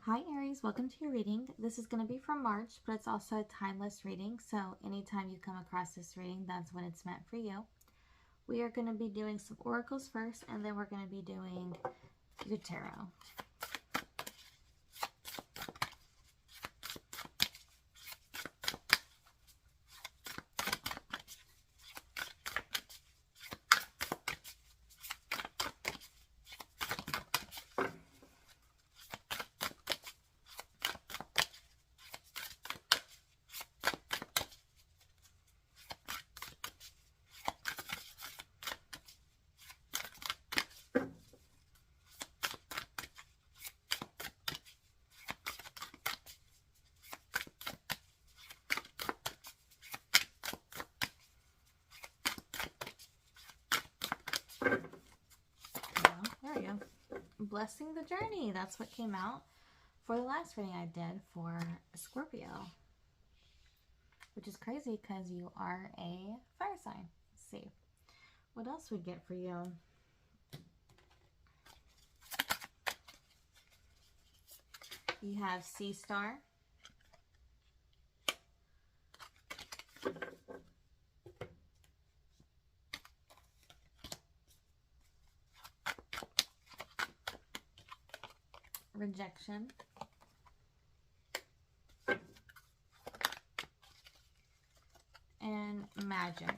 Hi Aries, welcome to your reading. This is going to be for March, but it's also a timeless reading, so anytime you come across this reading, that's when it's meant for you. We are going to be doing some oracles first, and then we're going to be doing your tarot. There we go. Blessing the journey. That's what came out for the last reading I did for Scorpio. Which is crazy because you are a fire sign. Let's see what else we get for you. You have Sea Star. Rejection. And magic.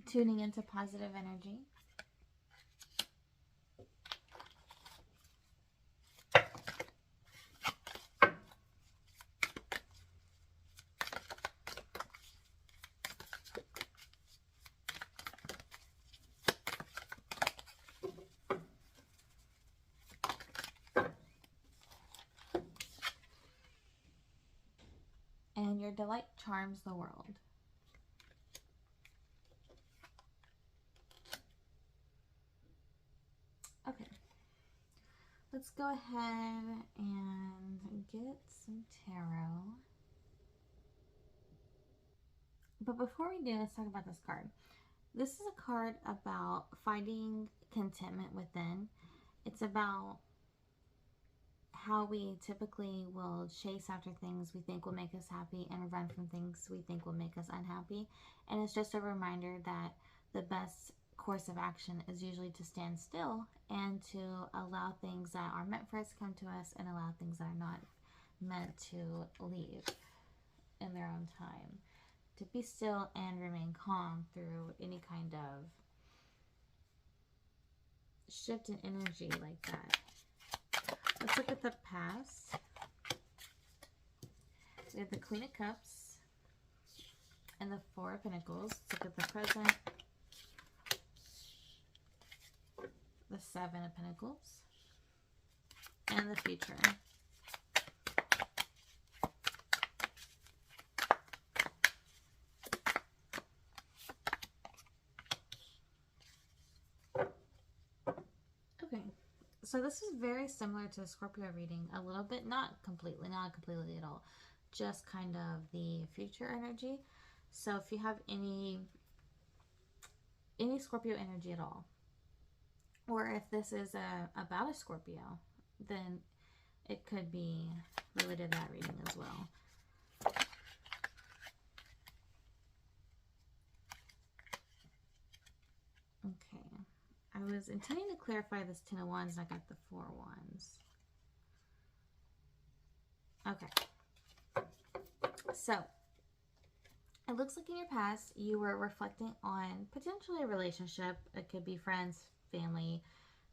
Tuning into positive energy. And your delight charms the world. Okay, let's go ahead and get some tarot. But before we do, let's talk about this card. This is a card about finding contentment within. It's about how we typically will chase after things we think will make us happy and run from things we think will make us unhappy. And it's just a reminder that the best course of action is usually to stand still and to allow things that are meant for us to come to us and allow things that are not meant to leave in their own time. To be still and remain calm through any kind of shift in energy like that. Let's look at the past. We have the Queen of Cups and the Four of Pentacles. Let's look at the present. The Seven of Pentacles. And the future. Okay. So this is very similar to the Scorpio reading a little bit, not completely at all, just kind of the future energy. So if you have any Scorpio energy at all, or if this is about a Scorpio, then it could be related to that reading as well. Okay. I was intending to clarify this Ten of Wands, and I got the Four of Wands. Okay. So, it looks like in your past, you were reflecting on potentially a relationship. It could be friends, family,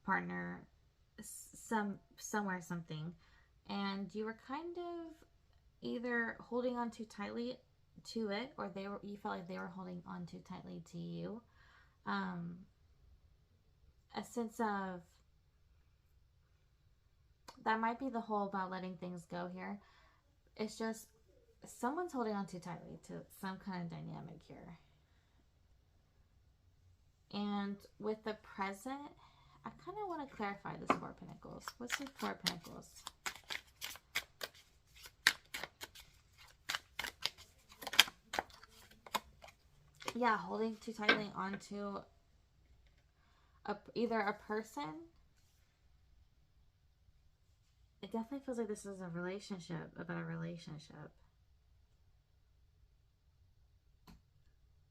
partner, somewhere, something. And you were kind of either holding on too tightly to it, or you felt like they were holding on too tightly to you. A sense of, that might be the whole about letting things go here. It's just someone's holding on too tightly to some kind of dynamic here. And with the present, I kind of want to clarify this Four of Pentacles. What's the Four of Pentacles? Yeah, holding too tightly onto either a person. It definitely feels like this is a relationship, about a relationship.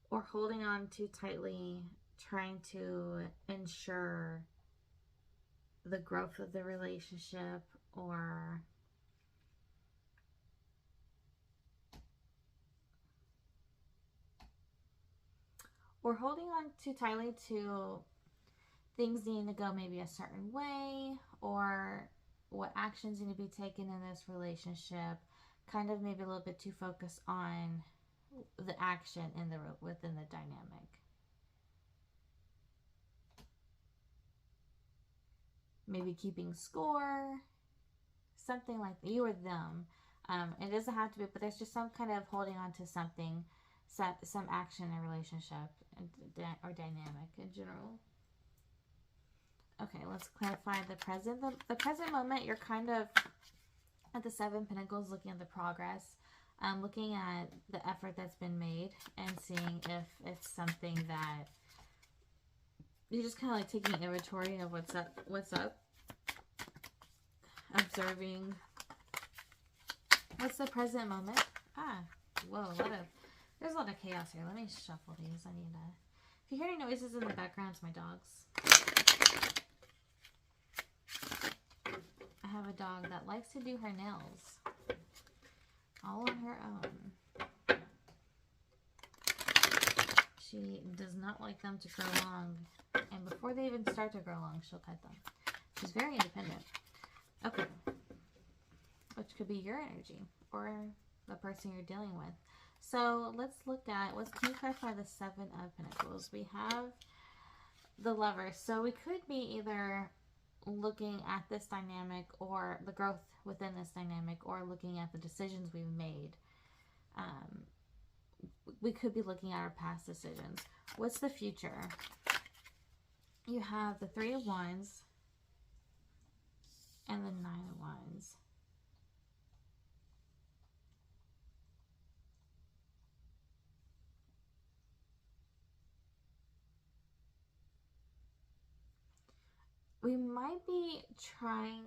Or holding on too tightly, trying to ensure the growth of the relationship, or holding on too tightly to things needing to go maybe a certain way, or what actions need to be taken in this relationship. Kind of maybe a little bit too focused on the action in the within the dynamic. Maybe keeping score, something like that. You or them. It doesn't have to be, but there's just some kind of holding on to something, some action in a relationship or dynamic in general. Okay, let's clarify the present. The present moment, you're kind of at the Seven of Pentacles, looking at the progress, looking at the effort that's been made, and seeing if it's something that you're just kind of like taking inventory of what's up, observing. What's the present moment? Whoa, there's a lot of chaos here. Let me shuffle these. I need to. If you hear any noises in the background, it's my dogs. I have a dog that likes to do her nails all on her own. She does not like them to grow long, and before they even start to grow long, she'll cut them. She's very independent. Okay. Which could be your energy or the person you're dealing with. So let's look at, can you clarify the Seven of Pentacles? We have the Lovers. So we could be either looking at this dynamic or the growth within this dynamic, or looking at the decisions we've made. We could be looking at our past decisions. What's the future? You have the Three of Wands and the Nine of Wands. We might be trying.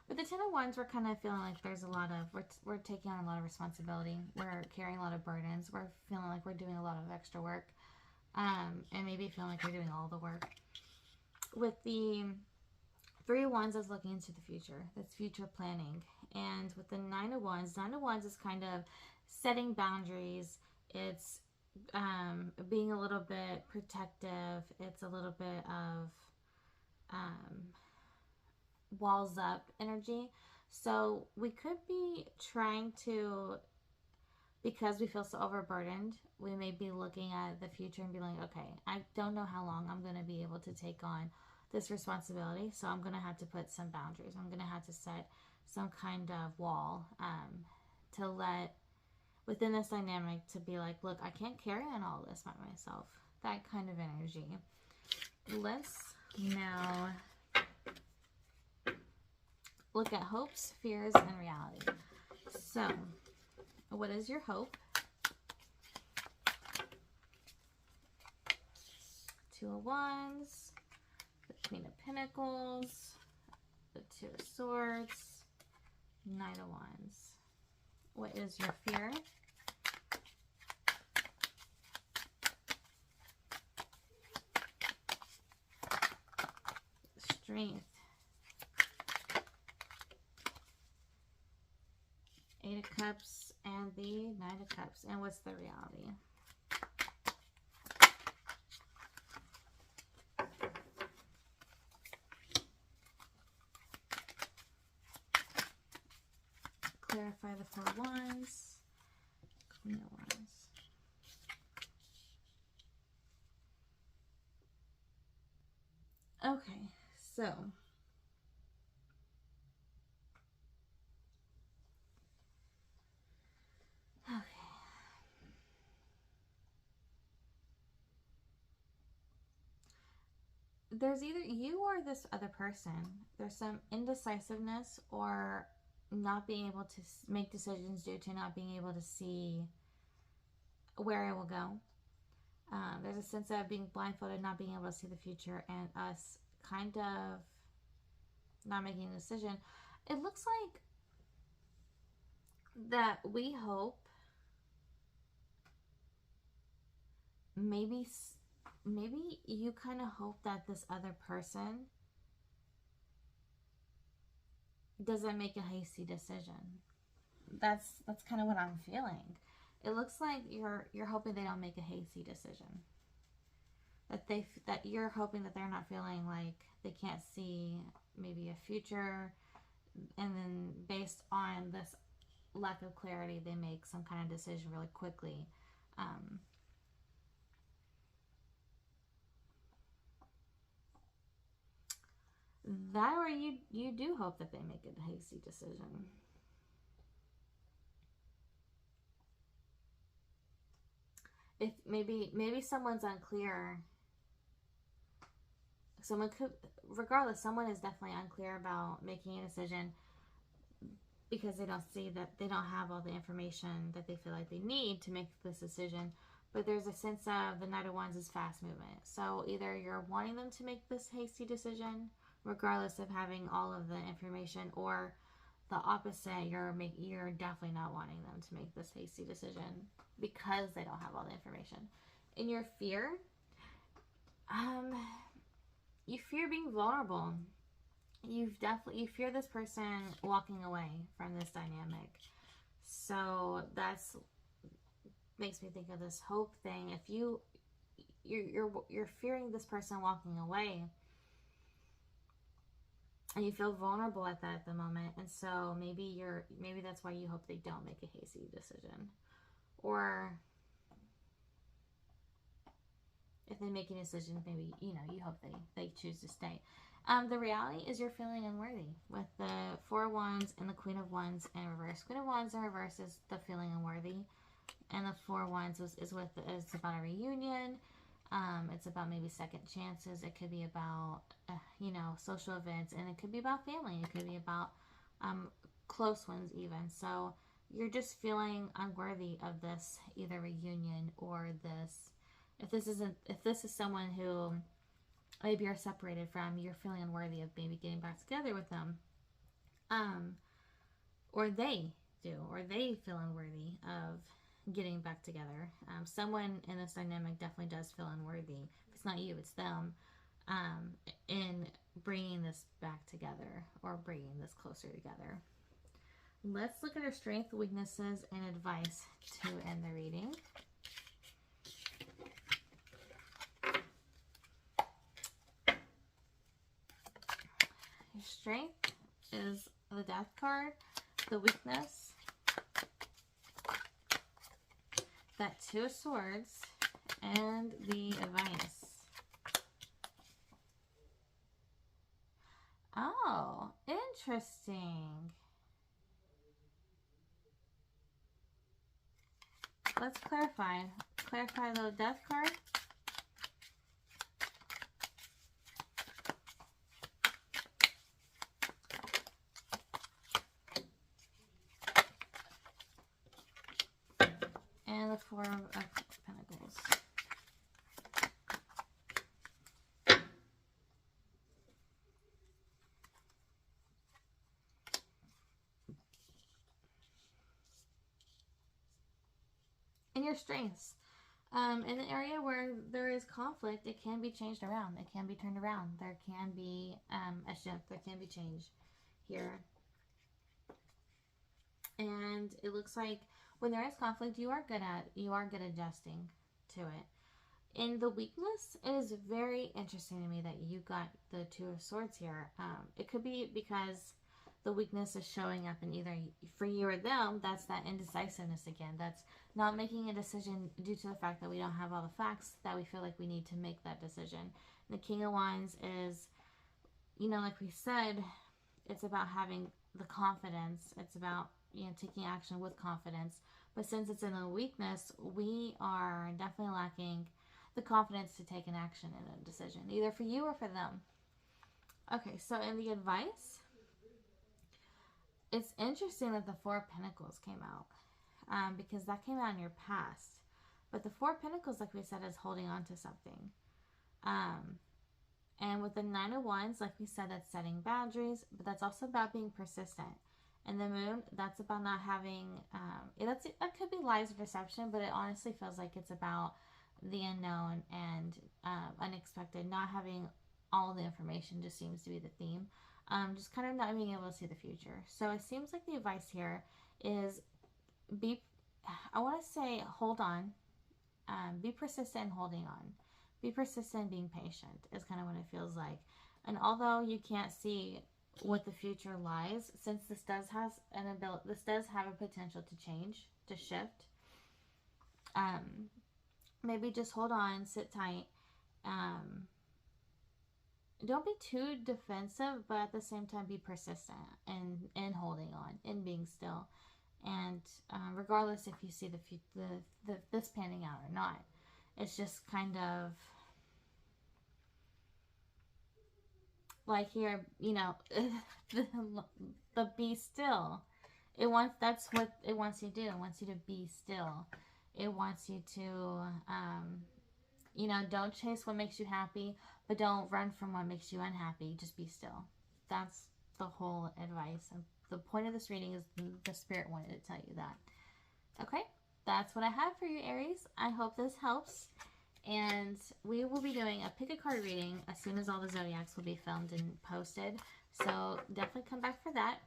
With the Ten of Wands, we're kind of feeling like there's a lot of, we're taking on a lot of responsibility. We're carrying a lot of burdens. We're feeling like we're doing a lot of extra work. And maybe feeling like we're doing all the work. With the Three of Wands, is looking into the future. That's future planning. And with the Nine of Wands is kind of setting boundaries. It's being a little bit protective. It's a little bit of walls up energy. So we could be trying to, because we feel so overburdened, we may be looking at the future and be like, okay, I don't know how long I'm going to be able to take on this responsibility, so I'm going to have to put some boundaries. I'm going to have to set some kind of wall to let, within this dynamic, to be like, look, I can't carry on all this by myself. That kind of energy. Let's now look at hopes, fears, and reality. So, what is your hope? Two of Wands, the Queen of Pentacles, the Two of Swords, Nine of Wands. What is your fear? Strength. Eight of Cups and the Nine of Cups. And what's the reality? Clarify the Four of Wands. Queen of Wands. Okay, so there's either you or this other person. There's some indecisiveness or not being able to make decisions due to not being able to see where it will go. There's a sense of being blindfolded, not being able to see the future, and us kind of not making a decision. It looks like that we hope maybe maybe you kind of hope that this other person doesn't make a hasty decision. That's kind of what I'm feeling. It looks like you're hoping they don't make a hasty decision. That you're hoping that they're not feeling like they can't see maybe a future, and then based on this lack of clarity, they make some kind of decision really quickly. Um, that or you do hope that they make a hasty decision. If maybe someone's unclear, someone could, regardless, someone is definitely unclear about making a decision because they don't see that they don't have all the information that they feel like they need to make this decision. But there's a sense of the Knight of Wands is fast movement. So either you're wanting them to make this hasty decision, regardless of having all of the information, or the opposite, you're definitely not wanting them to make this hasty decision because they don't have all the information. In your fear, you fear being vulnerable. You fear this person walking away from this dynamic. So that's makes me think of this hope thing. If you're fearing this person walking away, and you feel vulnerable at the moment, and so maybe that's why you hope they don't make a hasty decision, or if they make a decision, maybe you hope they choose to stay. The reality is you're feeling unworthy with the Four of Wands and the Queen of Wands in reverse. Queen of Wands in reverse is the feeling unworthy, and the Four of Wands is about a reunion. It's about maybe second chances. It could be about social events, and it could be about family. It could be about close ones even. So you're just feeling unworthy of this either reunion or this. If this is someone who maybe you're separated from, you're feeling unworthy of maybe getting back together with them, or they feel unworthy of getting back together. Someone in this dynamic definitely does feel unworthy. If it's not you, it's them, in bringing this back together or bringing this closer together. Let's look at our strengths, weaknesses, and advice to end the reading. Your strength is the Death card, the weakness, that Two of Swords, and the advice. Oh, interesting. Let's clarify. Clarify the Death card. And the Four of Pentacles. And your strengths. In an area where there is conflict, it can be changed around. It can be turned around. There can be a shift. There can be change here. And it looks like when there is conflict, you are good adjusting to it. In the weakness, it is very interesting to me that you got the Two of Swords here. It could be because the weakness is showing up in either for you or them. That's that indecisiveness again. That's not making a decision due to the fact that we don't have all the facts that we feel like we need to make that decision. And the King of Wands is, like we said, it's about having the confidence. It's about taking action with confidence. But since it's in a weakness, we are definitely lacking the confidence to take an action and a decision, either for you or for them. Okay, so in the advice, it's interesting that the Four of Pentacles came out, because that came out in your past. But the Four of Pentacles, like we said, is holding on to something. And with the Nine of Wands, like we said, that's setting boundaries, but that's also about being persistent. And the Moon, that's about not having, that could be lies or deception, but it honestly feels like it's about the unknown and unexpected. Not having all the information just seems to be the theme. Just kind of not being able to see the future. So it seems like the advice here is I want to say hold on. Be persistent in holding on. Be persistent in being patient is kind of what it feels like. And although you can't see what the future lies, since this does have a potential to change, to shift, maybe just hold on, sit tight. Don't be too defensive, but at the same time be persistent in holding on, in being still. And regardless if you see this panning out or not, it's just kind of like here, you know, the be still. That's what it wants you to do. It wants you to be still. It wants you to, you know, don't chase what makes you happy, but don't run from what makes you unhappy. Just be still. That's the whole advice. And the point of this reading is the Spirit wanted to tell you that. Okay, that's what I have for you, Aries. I hope this helps. And we will be doing a pick a card reading as soon as all the zodiacs will be filmed and posted. So definitely come back for that.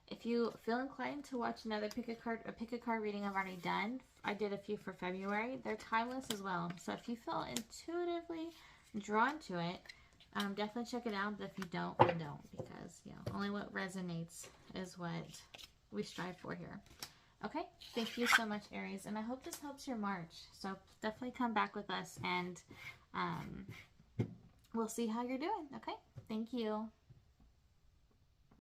If you feel inclined to watch another pick a card reading I've already done, I did a few for February. They're timeless as well. So if you feel intuitively drawn to it, definitely check it out. But if you don't, then don't, because you know, only what resonates is what we strive for here. Okay, thank you so much, Aries, and I hope this helps your March. So definitely come back with us, and we'll see how you're doing. Okay, thank you.